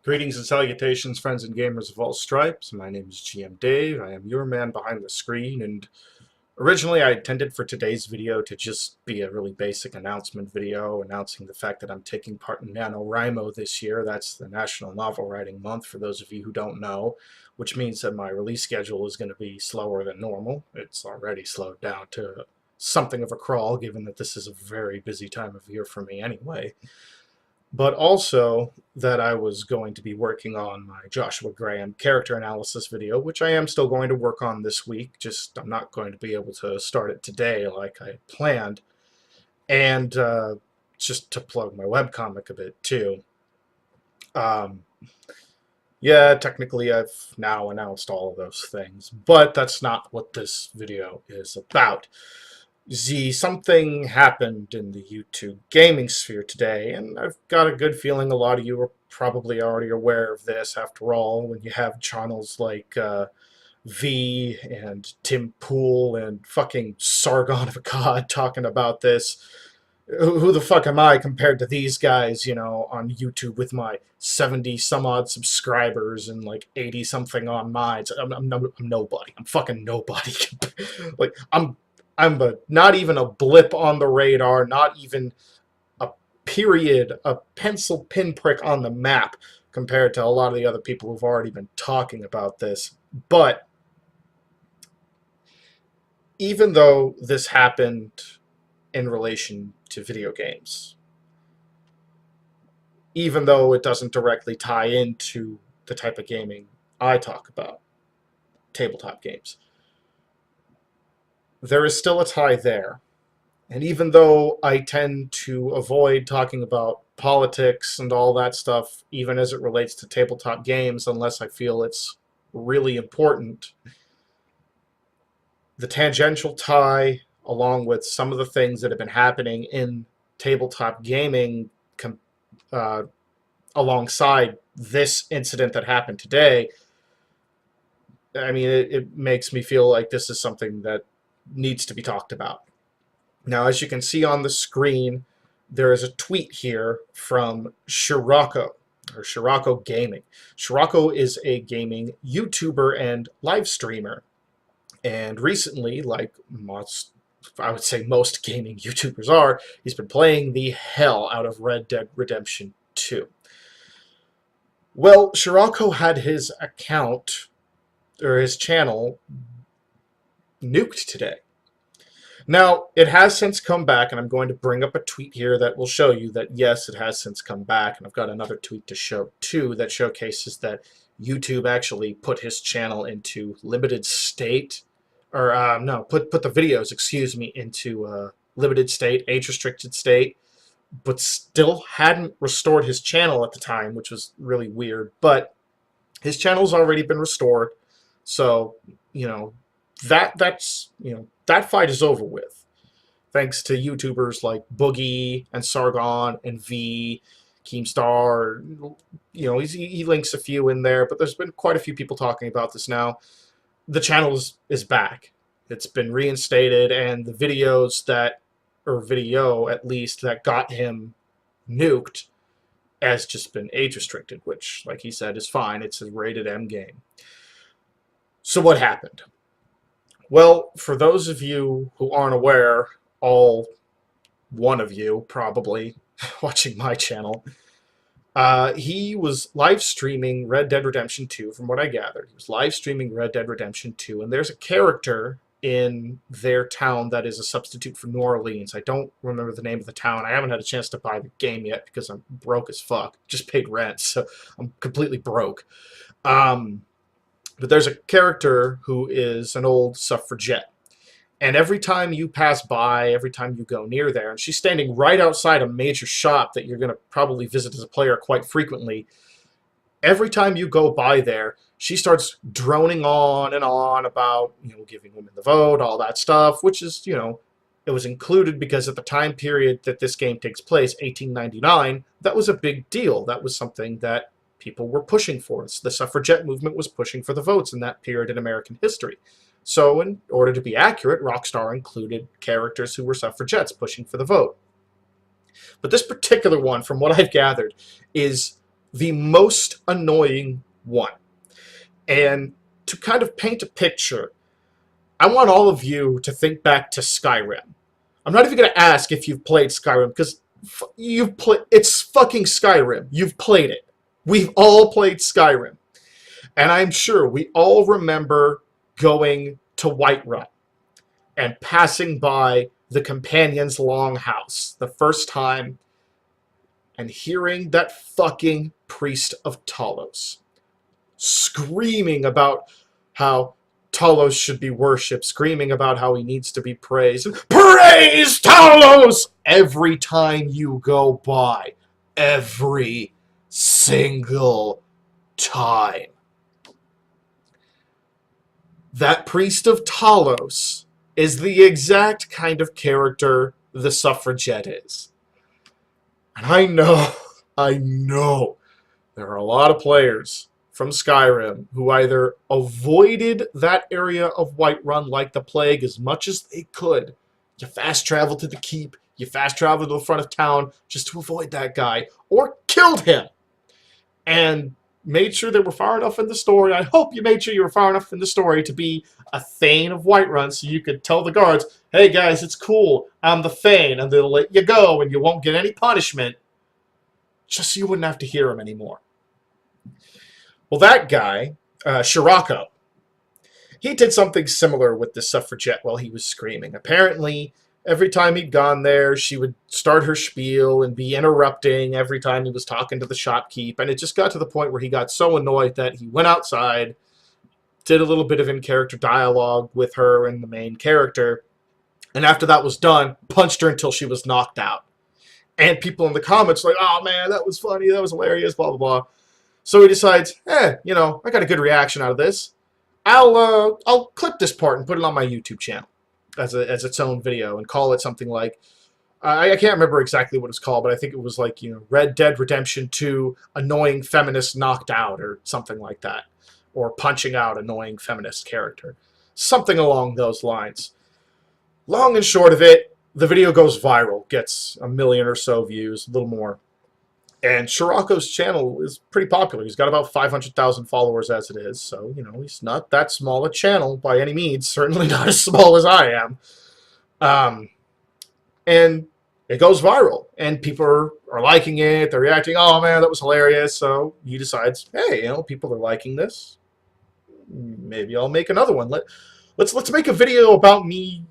Greetings and salutations, friends and gamers of all stripes. My name is GM Dave. I am your man behind the screen, and originally I intended for today's video to just be a really basic announcement video announcing the fact that I'm taking part in NaNoWriMo this year. That's the National Novel Writing Month, for those of you who don't know, which means that my release schedule is going to be slower than normal. It's already slowed down to something of a crawl, given that this is a very busy time of year for me anyway. But also that I was going to be working on my Joshua Graham character analysis video, which I am still going to work on this week, just I'm not going to be able to start it today like I had planned. And just to plug my webcomic a bit too. Yeah, technically I've now announced all of those things, but that's not what this video is about. Something happened in the YouTube gaming sphere today, and I've got a good feeling a lot of you are probably already aware of this. After all, when you have channels like V and Tim Pool and fucking Sargon of God talking about this, who the fuck am I compared to these guys, you know, on YouTube with my 70-some-odd subscribers and like 80-something on mine? I'm nobody. I'm fucking nobody. Like, I'm not even a blip on the radar, not even a period, a pencil pinprick on the map compared to a lot of the other people who've already been talking about this. But even though this happened in relation to video games, even though it doesn't directly tie into the type of gaming I talk about, tabletop games, there is still a tie there. And even though I tend to avoid talking about politics and all that stuff, even as it relates to tabletop games, unless I feel it's really important, the tangential tie, along with some of the things that have been happening in tabletop gaming alongside this incident that happened today, I mean, it makes me feel like this is something that needs to be talked about. Now, as you can see on the screen, there is a tweet here from Shirrako, or Shirrako Gaming. Shirrako is a gaming YouTuber and live streamer. And recently, like most, I would say most gaming YouTubers are, he's been playing the hell out of Red Dead Redemption 2. Well, Shirrako had his account, or his channel, nuked today. Now, it has since come back, and I'm going to bring up a tweet here that will show you that, yes, it has since come back, and I've got another tweet to show, too, that showcases that YouTube actually put his channel into limited state, or, no, put the videos, excuse me, into limited state, age-restricted state, but still hadn't restored his channel at the time, which was really weird, but his channel's already been restored, so, you know, that's, you know, that fight is over with, thanks to YouTubers like Boogie and Sargon and V, Keemstar. You know, he links a few in there, but there's been quite a few people talking about this now. The channel is back. It's been reinstated, and the videos that, or video at least, that got him nuked has just been age restricted, which, like he said, is fine. It's a rated M game. So what happened? Well, for those of you who aren't aware, all one of you probably watching my channel, he was live streaming Red Dead Redemption 2, from what I gathered. He was live streaming Red Dead Redemption 2, and there's a character in their town that is a substitute for New Orleans. I don't remember the name of the town. I haven't had a chance to buy the game yet because I'm broke as fuck. Just paid rent, so I'm completely broke. But there's a character who is an old suffragette. And every time you pass by, every time you go near there, and she's standing right outside a major shop that you're going to probably visit as a player quite frequently, every time you go by there, she starts droning on and on about, you know, giving women the vote, all that stuff, which is, you know, it was included because at the time period that this game takes place, 1899, that was a big deal. That was something that people were pushing for. The suffragette movement was pushing for the votes in that period in American history. So in order to be accurate, Rockstar included characters who were suffragettes pushing for the vote. But this particular one, from what I've gathered, is the most annoying one. And to kind of paint a picture, I want all of you to think back to Skyrim. I'm not even going to ask if you've played Skyrim, because it's fucking Skyrim. You've played it. We've all played Skyrim. And I'm sure we all remember going to Whiterun and passing by the Companion's Longhouse the first time and hearing that fucking priest of Talos screaming about how Talos should be worshipped, screaming about how he needs to be praised. Praise Talos! Every time you go by. Every single time. That priest of Talos is the exact kind of character the suffragette is. And I know, there are a lot of players from Skyrim who either avoided that area of Whiterun like the plague as much as they could. You fast travel to the keep, you fast travel to the front of town just to avoid that guy, or killed him. And made sure they were far enough in the story. I hope you made sure you were far enough in the story to be a Thane of Whiterun so you could tell the guards, hey guys, it's cool, I'm the Thane, and they'll let you go and you won't get any punishment, just so you wouldn't have to hear him anymore. Well, that guy, Shirrako, he did something similar with the suffragette while he was screaming. Apparently, every time he'd gone there, she would start her spiel and be interrupting every time he was talking to the shopkeep. And it just got to the point where he got so annoyed that he went outside, did a little bit of in-character dialogue with her and the main character, and after that was done, punched her until she was knocked out. And people in the comments like, oh man, that was funny, that was hilarious, blah, blah, blah. So he decides, I got a good reaction out of this. I'll clip this part and put it on my YouTube channel as its own video and call it something like, I can't remember exactly what it's called, but I think it was like, Red Dead Redemption 2 Annoying Feminist Knocked Out or something like that. Or Punching Out Annoying Feminist Character. Something along those lines. Long and short of it, the video goes viral, gets 1 million or so views, a little more. And Shirrako's channel is pretty popular. He's got about 500,000 followers as it is, so, he's not that small a channel by any means. Certainly not as small as I am. And it goes viral, and people are liking it. They're reacting, oh, man, that was hilarious. So he decides, hey, people are liking this. Maybe I'll make another one. Let's make a video about me,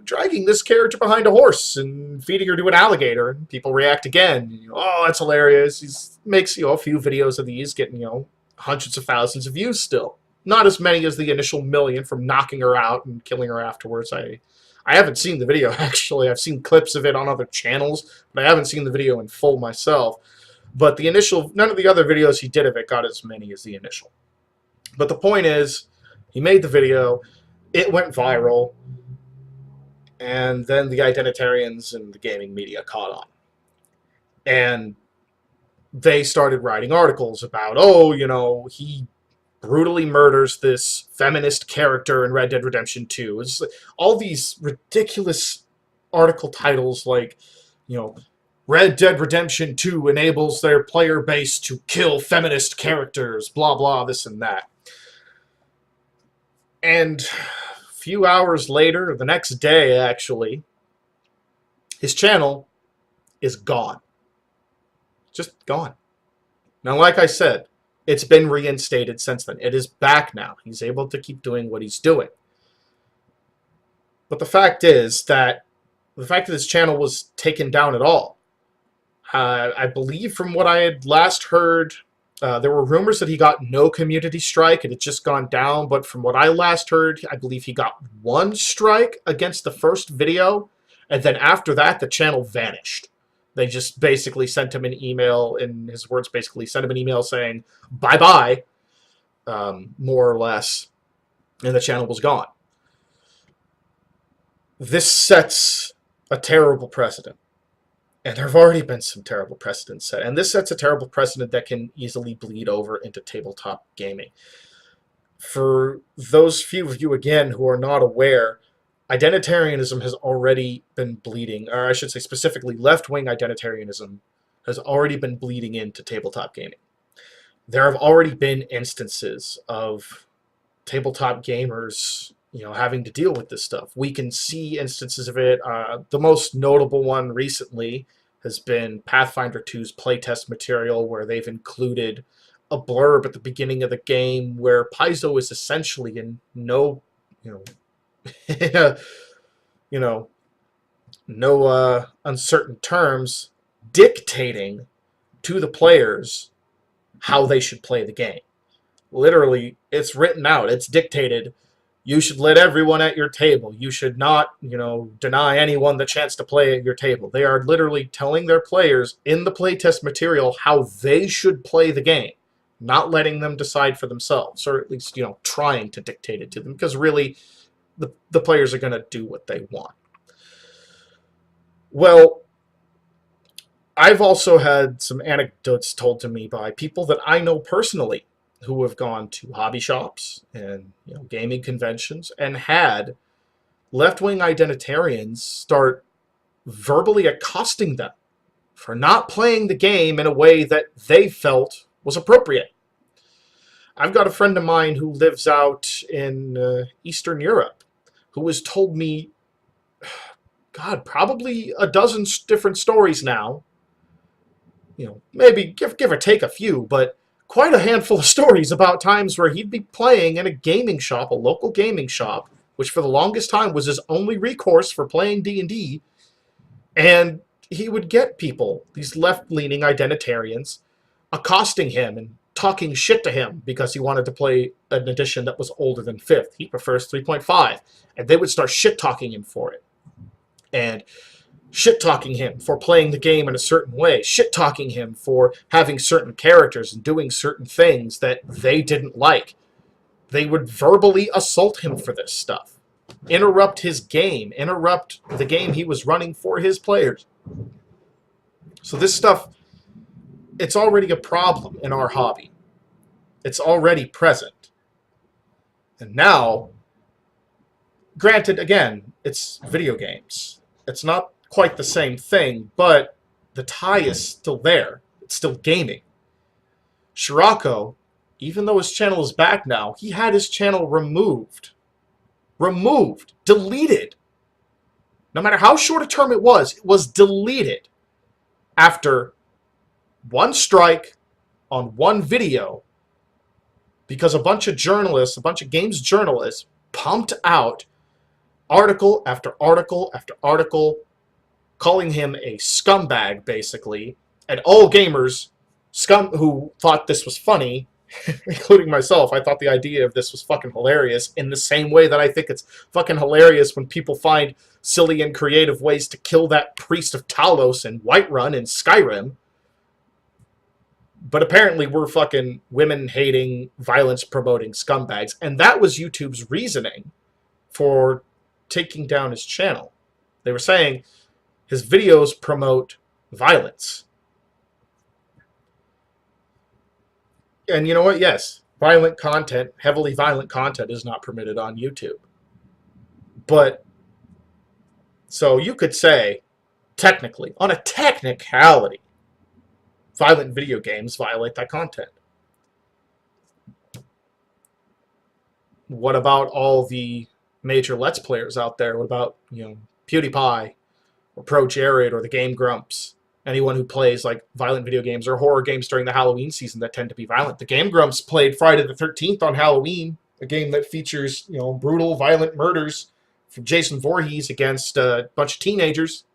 dragging this character behind a horse and feeding her to an alligator. And people react again. Oh, that's hilarious. He makes, a few videos of these, getting, hundreds of thousands of views still. Not as many as the initial 1 million from knocking her out and killing her afterwards. I haven't seen the video, actually. I've seen clips of it on other channels, but I haven't seen the video in full myself. But the initial, none of the other videos he did of it got as many as the initial. But the point is, he made the video, it went viral, and then the identitarians and the gaming media caught on. And they started writing articles about, he brutally murders this feminist character in Red Dead Redemption 2. It's all these ridiculous article titles like, Red Dead Redemption 2 enables their player base to kill feminist characters, blah, blah, this and that. And a few hours later, the next day actually, his channel is gone. Just gone. Now, like I said, it's been reinstated since then. It is back now. He's able to keep doing what he's doing. But the fact is that his channel was taken down at all. I believe from what I had last heard, there were rumors that he got no community strike. It had just gone down, but from what I last heard, I believe he got 1 strike against the first video, and then after that, the channel vanished. They just basically sent him an email, in his words, basically sent him an email saying, bye-bye, more or less, and the channel was gone. This sets a terrible precedent. And there have already been some terrible precedents set. And this sets a terrible precedent that can easily bleed over into tabletop gaming. For those few of you, again, who are not aware, identitarianism has already been bleeding, or I should say specifically left-wing identitarianism has already been bleeding into tabletop gaming. There have already been instances of tabletop gamers, having to deal with this stuff. We can see instances of it. The most notable one recently has been Pathfinder 2's playtest material, where they've included a blurb at the beginning of the game where Paizo is essentially in no, you know, no uncertain terms dictating to the players how they should play the game. Literally, it's written out. It's dictated. You should let everyone at your table. You should not, deny anyone the chance to play at your table. They are literally telling their players in the playtest material how they should play the game, not letting them decide for themselves, or at least, trying to dictate it to them, because really, the players are going to do what they want. Well, I've also had some anecdotes told to me by people that I know personally who have gone to hobby shops and gaming conventions and had left-wing identitarians start verbally accosting them for not playing the game in a way that they felt was appropriate. I've got a friend of mine who lives out in Eastern Europe who has told me, God, probably a dozen different stories now. Maybe give or take a few, but quite a handful of stories about times where he'd be playing in a gaming shop, a local gaming shop, which for the longest time was his only recourse for playing D&D, and he would get people, these left-leaning identitarians, accosting him and talking shit to him because he wanted to play an edition that was older than 5th. He prefers 3.5, and they would start shit-talking him for it. And shit-talking him for playing the game in a certain way, shit-talking him for having certain characters and doing certain things that they didn't like. They would verbally assault him for this stuff, interrupt his game, interrupt the game he was running for his players. So this stuff, it's already a problem in our hobby. It's already present. And now, granted, again, it's video games. It's not quite the same thing, but the tie is still there. It's still gaming. Shirrako, even though his channel is back now, he had his channel removed. Deleted. No matter how short a term it was deleted after one strike on one video because a bunch of journalists, a bunch of games journalists, pumped out article after article after article calling him a scumbag, basically, and all gamers who thought this was funny, including myself. I thought the idea of this was fucking hilarious, in the same way that I think it's fucking hilarious when people find silly and creative ways to kill that priest of Talos in Whiterun in Skyrim. But apparently we're fucking women-hating, violence-promoting scumbags, and that was YouTube's reasoning for taking down his channel. They were saying his videos promote violence. And you know what? Yes, violent content, heavily violent content is not permitted on YouTube. But, so you could say, technically, on a technicality, violent video games violate that content. What about all the major Let's Players out there? What about, PewDiePie, or Pro Jared, or the Game Grumps? Anyone who plays like violent video games or horror games during the Halloween season that tend to be violent. The Game Grumps played Friday the 13th on Halloween, a game that features, brutal, violent murders from Jason Voorhees against a bunch of teenagers.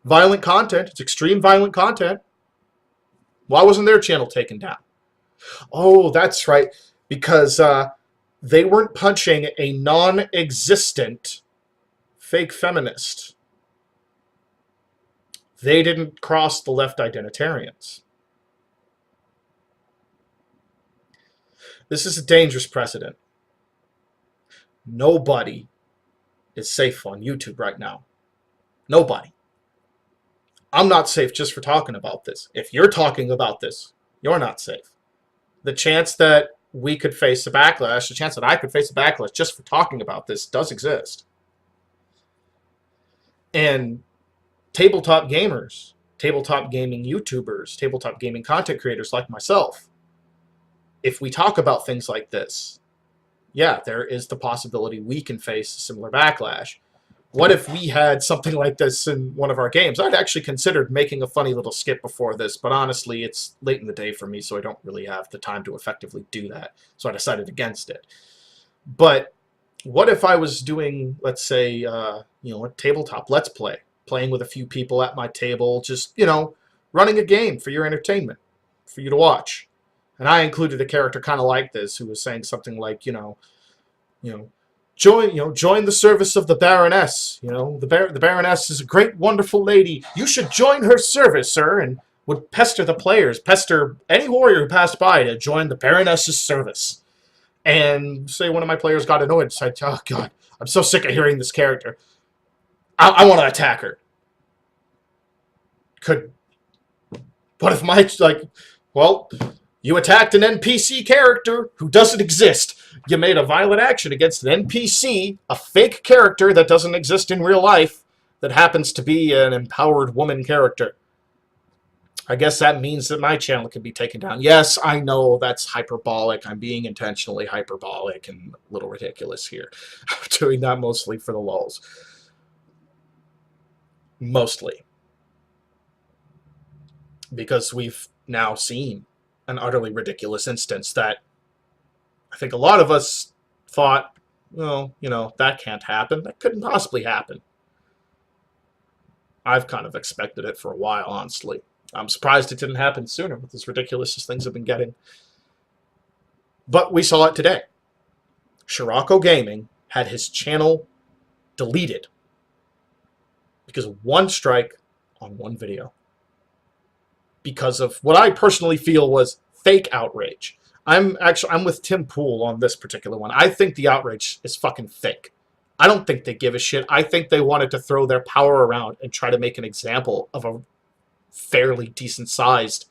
Violent content. It's extreme violent content. Why wasn't their channel taken down? Oh, that's right. Because they weren't punching a non-existent fake feminist. They didn't cross the left identitarians. This is a dangerous precedent. Nobody is safe on YouTube right now. Nobody. I'm not safe just for talking about this. If you're talking about this, you're not safe. The chance that we could face a backlash, the chance that I could face a backlash just for talking about this does exist. And tabletop gamers tabletop gaming YouTubers, tabletop gaming content creators like myself, if we talk about things like this, yeah, there is the possibility we can face a similar backlash. What if we had something like this in one of our games? I'd actually considered making a funny little skit before this, but honestly, it's late in the day for me, so I don't really have the time to effectively do that. So I decided against it. But what if I was doing, let's say, a tabletop Let's Play, playing with a few people at my table, just, running a game for your entertainment, for you to watch. And I included a character kind of like this who was saying something like, join the service of the Baroness. The Baroness is a great, wonderful lady. You should join her service, sir, and would pester the players, pester any warrior who passed by to join the Baroness's service. And say one of my players got annoyed and said, oh, God, I'm so sick of hearing this character. I want to attack her. What if you attacked an NPC character who doesn't exist. You made a violent action against an NPC, a fake character that doesn't exist in real life, that happens to be an empowered woman character. I guess that means that my channel can be taken down. Yes, I know that's hyperbolic. I'm being intentionally hyperbolic and a little ridiculous here. I'm doing that mostly for the lulz. Mostly. Because we've now seen an utterly ridiculous instance that I think a lot of us thought, well, that can't happen. That couldn't possibly happen. I've kind of expected it for a while, honestly. I'm surprised it didn't happen sooner with as ridiculous as things have been getting. But we saw it today. Shirrako Gaming had his channel deleted because of one strike on one video. Because of what I personally feel was fake outrage. I'm with Tim Pool on this particular one. I think the outrage is fucking fake. I don't think they give a shit. I think they wanted to throw their power around and try to make an example of a fairly decent-sized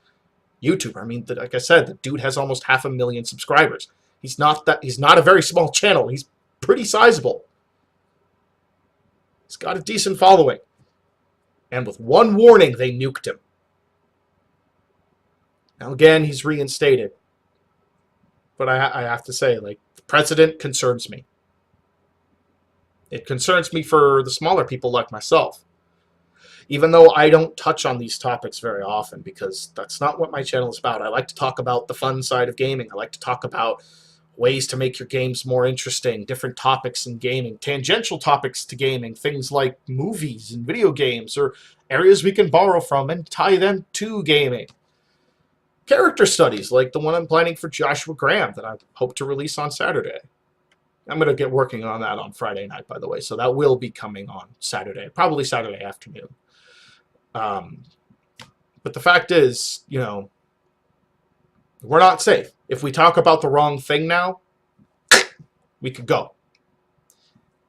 YouTuber. I mean, like I said, the dude has almost 500,000 subscribers. He's not a very small channel. He's pretty sizable. He's got a decent following. And with one warning, they nuked him. Now, again, he's reinstated. But I have to say, the precedent concerns me. It concerns me for the smaller people like myself. Even though I don't touch on these topics very often, because that's not what my channel is about. I like to talk about the fun side of gaming. I like to talk about ways to make your games more interesting, different topics in gaming, tangential topics to gaming, things like movies and video games, or areas we can borrow from and tie them to gaming. Character studies, like the one I'm planning for Joshua Graham that I hope to release on Saturday. I'm going to get working on that on Friday night, by the way, so that will be coming on Saturday, probably Saturday afternoon. But the fact is, we're not safe. If we talk about the wrong thing now, we could go.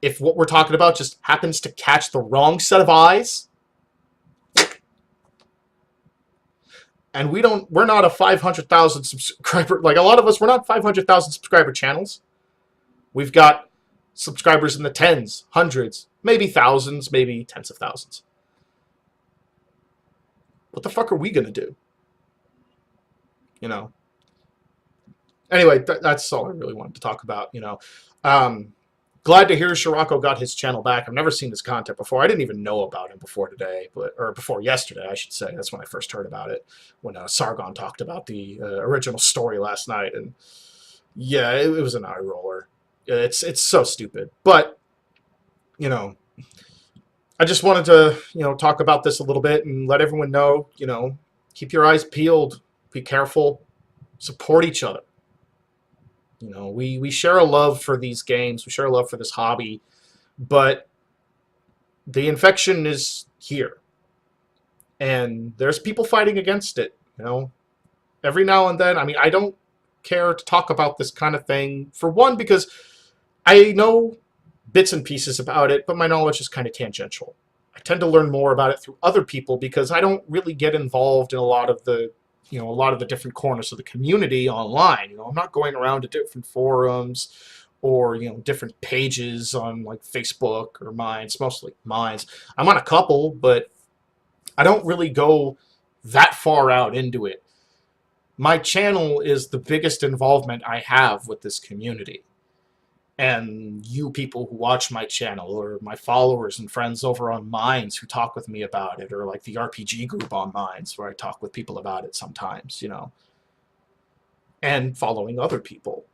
If what we're talking about just happens to catch the wrong set of eyes, and we're not a 500,000 subscriber, like a lot of us, we're not 500,000 subscriber channels. We've got subscribers in the tens, hundreds, maybe thousands, maybe tens of thousands. What the fuck are we going to do? Anyway, that's all I really wanted to talk about, Glad to hear Shirrako got his channel back. I've never seen this content before. I didn't even know about him before today, or before yesterday, I should say. That's when I first heard about it, when Sargon talked about the original story last night. And yeah, it was an eye roller. It's so stupid. But, I just wanted to, talk about this a little bit and let everyone know, keep your eyes peeled, be careful, support each other. We share a love for these games. We share a love for this hobby. But the infection is here. And there's people fighting against it, Every now and then. I mean, I don't care to talk about this kind of thing. For one, because I know bits and pieces about it, but my knowledge is kind of tangential. I tend to learn more about it through other people because I don't really get involved in a lot of the different corners of the community online. I'm not going around to different forums or, different pages on like Facebook or Minds, mostly Minds. I'm on a couple, but I don't really go that far out into it. My channel is the biggest involvement I have with this community. And you people who watch my channel, or my followers and friends over on Minds who talk with me about it, or like the RPG group on Minds where I talk with people about it sometimes, you know, and following other people.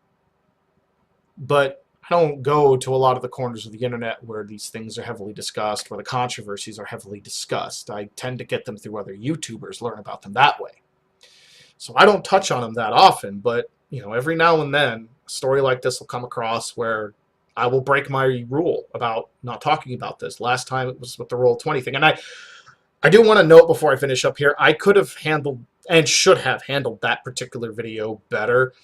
But I don't go to a lot of the corners of the internet where these things are heavily discussed, where the controversies are heavily discussed. I tend to get them through other YouTubers, learn about them that way. So I don't touch on them that often, but, you know, every now and then a story like this will come across where I will break my rule about not talking about this. Last time it was with the Roll20 thing. And I do want to note before I finish up here, I could have handled and should have handled that particular video better.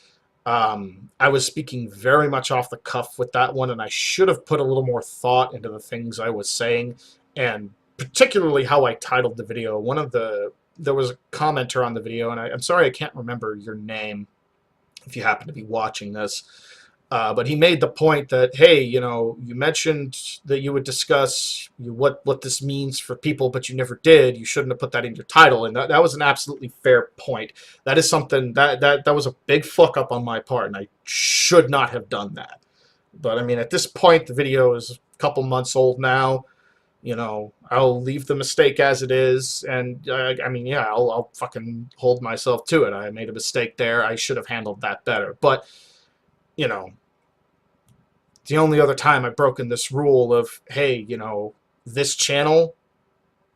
I was speaking very much off the cuff with that one, and I should have put a little more thought into the things I was saying, and particularly how I titled the video. There was a commenter on the video, and I'm sorry I can't remember your name if you happen to be watching this, but he made the point that, hey, you know, you mentioned that you would discuss what this means for people, but you never did. You shouldn't have put that in your title, and that was an absolutely fair point. That is something that was a big fuck up on my part, and I should not have done that. But I mean, at this point, the video is a couple months old now. You know, I'll leave the mistake as it is, and I mean, yeah, I'll fucking hold myself to it. I made a mistake there. I should have handled that better. But, you know, the only other time I've broken this rule of, hey, you know, this channel,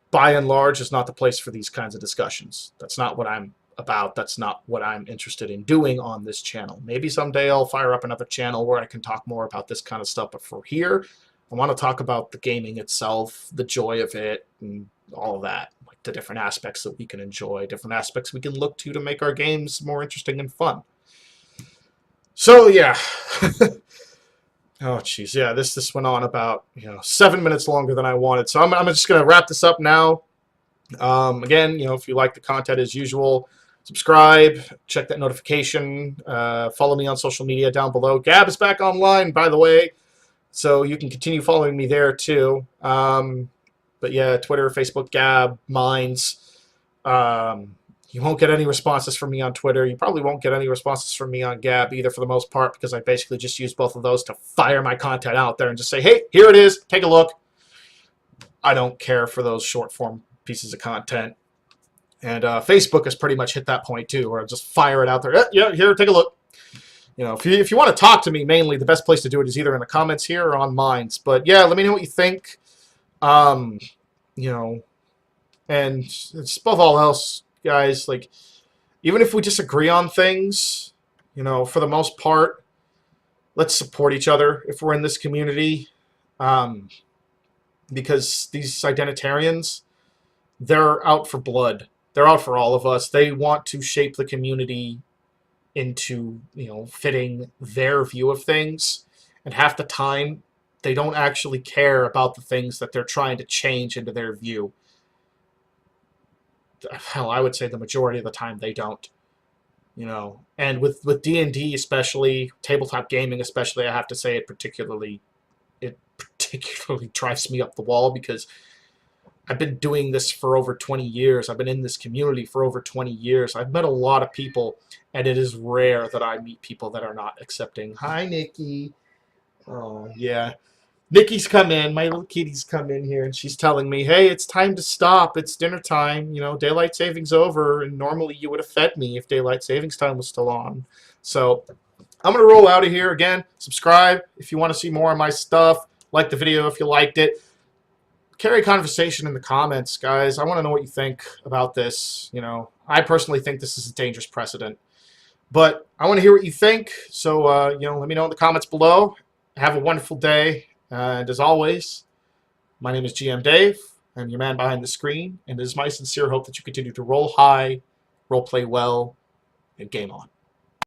by and large, is not the place for these kinds of discussions. That's not what I'm about. That's not what I'm interested in doing on this channel. Maybe someday I'll fire up another channel where I can talk more about this kind of stuff, but for here, I want to talk about the gaming itself, the joy of it, and all of that. Like the different aspects that we can enjoy, different aspects we can look to make our games more interesting and fun. So, yeah. Oh, jeez. Yeah, this went on about, 7 minutes longer than I wanted. So I'm just going to wrap this up now. Again, if you like the content as usual, subscribe, check that notification, follow me on social media down below. Gab is back online, by the way, so you can continue following me there too. But yeah, Twitter, Facebook, Gab, Minds. You won't get any responses from me on Twitter. You probably won't get any responses from me on Gab either, for the most part, because I basically just use both of those to fire my content out there and just say, hey, here it is, take a look. I don't care for those short-form pieces of content. And Facebook has pretty much hit that point too, where I just fire it out there. Yeah, here, take a look. If you want to talk to me, mainly the best place to do it is either in the comments here or on Minds. But yeah, let me know what you think. And it's above all else, guys, like, even if we disagree on things, for the most part, let's support each other if we're in this community. Because these identitarians, they're out for blood. They're out for all of us. They want to shape the community into, fitting their view of things. And half the time, they don't actually care about the things that they're trying to change into their view. Hell, I would say the majority of the time they don't. And with D&D especially, tabletop gaming especially, I have to say it particularly drives me up the wall, because I've been doing this for over 20 years. I've been in this community for over 20 years. I've met a lot of people, and it is rare that I meet people that are not accepting. Hi, Nikki. Oh, yeah. Nikki's come in. My little kitty's come in here, and she's telling me, hey, it's time to stop. It's dinner time. Daylight savings over, and normally you would have fed me if daylight savings time was still on. So I'm going to roll out of here. Again, subscribe if you want to see more of my stuff. Like the video if you liked it. Carry a conversation in the comments, guys. I want to know what you think about this. I personally think this is a dangerous precedent. But I want to hear what you think. So, let me know in the comments below. Have a wonderful day. And as always, my name is GM Dave. I'm your man behind the screen. And it is my sincere hope that you continue to roll high, role play well, and game on.